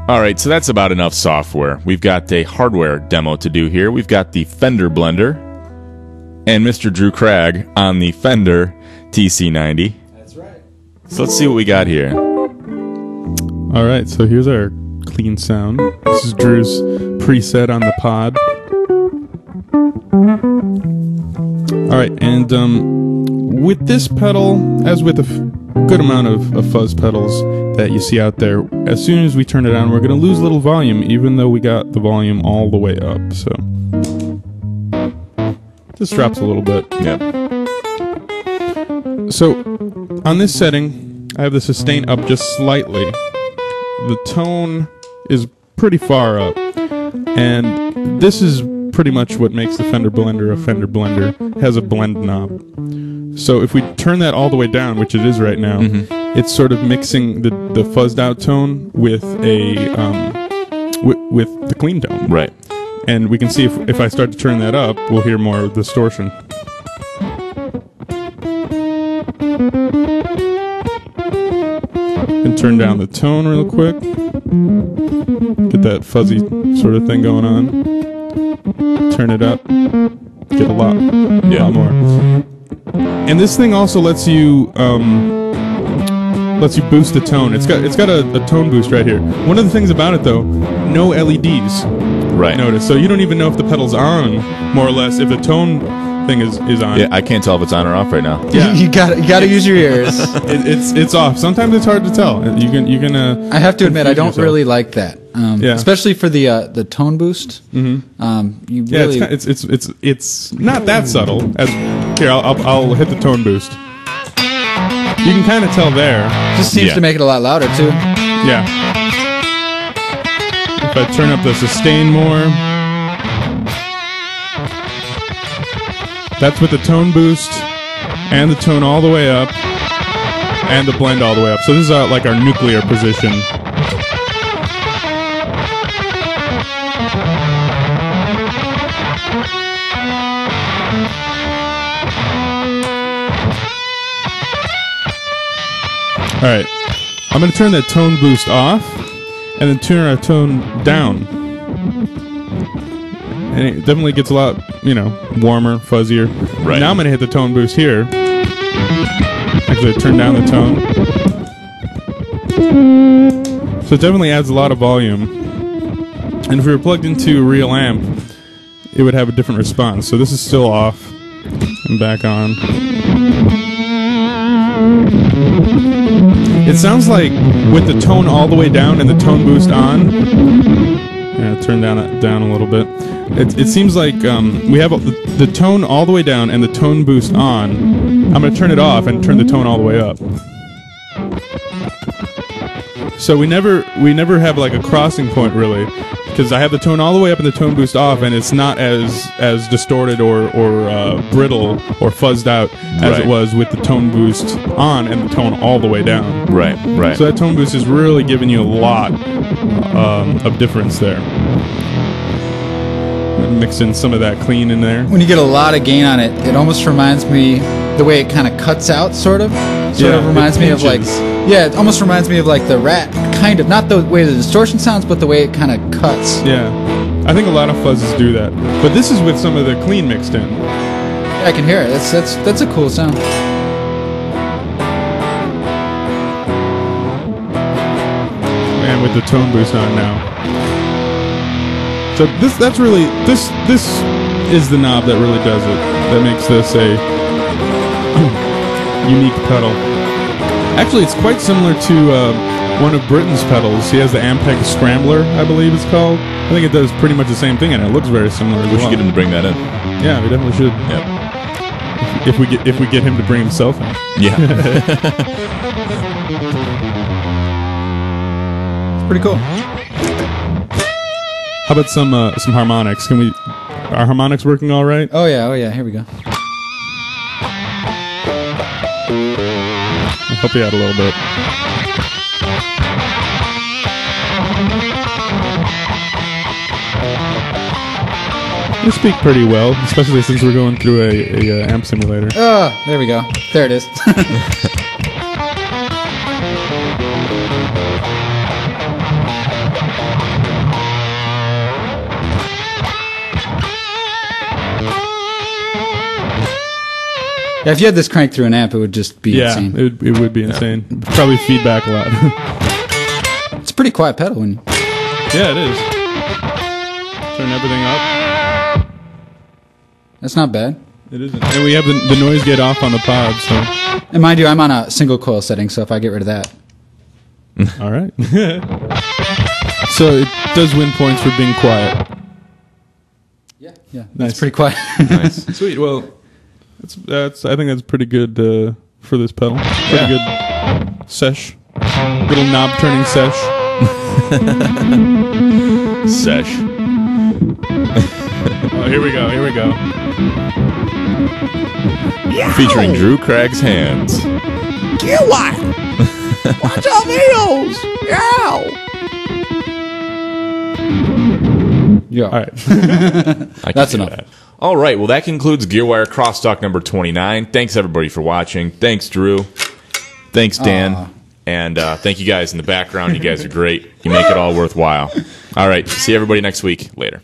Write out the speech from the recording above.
All right, so that's about enough software. We've got a hardware demo to do here. We've got the Fender Blender and Mr. Drew Krag on the Fender TC90. That's right. So let's see what we got here. All right, so here's our clean sound. This is Drew's preset on the pod. All right, and with this pedal, as with a good amount of fuzz pedals that you see out there, as soon as we turn it on, we're going to lose a little volume, even though we got the volume all the way up. So this drops a little bit. Yep. So on this setting, I have the sustain up just slightly. The tone is pretty far up, and this is pretty much what makes the Fender Blender a Fender Blender. It has a blend knob. So if we turn that all the way down, which it is right now, it's sort of mixing the fuzzed out tone with a with the clean tone. Right. And we can see if I start to turn that up, we'll hear more distortion. And turn down the tone real quick. Get that fuzzy sort of thing going on. Turn it up. Get a lot more. And this thing also lets you boost the tone. It's got a tone boost right here. One of the things about it though, no LEDs. Right. Notice. So you don't even know if the pedal's on, more or less, if the tone thing is on. Yeah, I can't tell if it's on or off right now. Yeah. You gotta use your ears. It's off. Sometimes it's hard to tell. You can. I have to admit, I don't really like that. Especially for the tone boost. Mm-hmm. You really, it's not that subtle. As here, I'll hit the tone boost. You can kind of tell there. Just seems to make it a lot louder too. Yeah. If I turn up the sustain more, that's with the tone boost and the tone all the way up and the blend all the way up. So this is like our nuclear position. All right, I'm going to turn that tone boost off and then turn our tone down. And it definitely gets a lot, warmer, fuzzier. Right. Now I'm going to hit the tone boost here. Actually, turn down the tone. So it definitely adds a lot of volume. And if we were plugged into a real amp, it would have a different response. So this is still off and back on. It sounds like with the tone all the way down and the tone boost on. Yeah, turn down a little bit. It seems like we have the tone all the way down and the tone boost on. I'm going to turn it off and turn the tone all the way up. So we never have like a crossing point really, because I have the tone all the way up and the tone boost off, and it's not as distorted or brittle or fuzzed out as it was with the tone boost on and the tone all the way down. Right. So that tone boost is really giving you a lot of difference there. Mix in some of that clean in there. When you get a lot of gain on it, it almost reminds me the way it kind of cuts out, sort of reminds me of like, it almost reminds me of like the Rat, kind of, not the way the distortion sounds, but the way it kind of cuts. Yeah, I think a lot of fuzzes do that, but this is with some of the clean mixed in. Yeah, I can hear it. That's a cool sound. And with the tone boost on now. So this is the knob that really does it. That makes this a unique pedal. Actually, it's quite similar to one of Britton's pedals. He has the Ampeg Scrambler, I believe it's called. I think it does pretty much the same thing, and it looks very similar. We should get him to bring that in. Yeah, we definitely should. Yep. If we get him to bring himself in. Yeah. It's pretty cool. How about some harmonics? Are harmonics working all right? Oh yeah. Here we go. I'll help you out a little bit. They speak pretty well, especially since we're going through a amp simulator. Oh, there we go. There it is. Yeah, if you had this cranked through an amp, it would just be insane. It would be insane. Probably feedback a lot. It's a pretty quiet pedal. Yeah, it is. Turn everything up. That's not bad. It isn't. And we have the noise gate off on the pod, so. And mind you, I'm on a single coil setting, so if I get rid of that. All right. So it does win points for being quiet. Yeah, Nice. that's pretty quiet. Nice. Sweet. Well, that's. I think that's pretty good for this pedal. Pretty good sesh. Little knob turning sesh. Sesh. Oh, here we go. Here we go. Featuring Drew Krag's hands. Gearwire! Watch our videos! Yeah! Yeah. All right. That's enough. All right. Well, that concludes Gearwire Crosstalk number 29. Thanks, everybody, for watching. Thanks, Drew. Thanks, Dan. And thank you guys in the background. You guys are great. You make it all worthwhile. All right. See everybody next week. Later.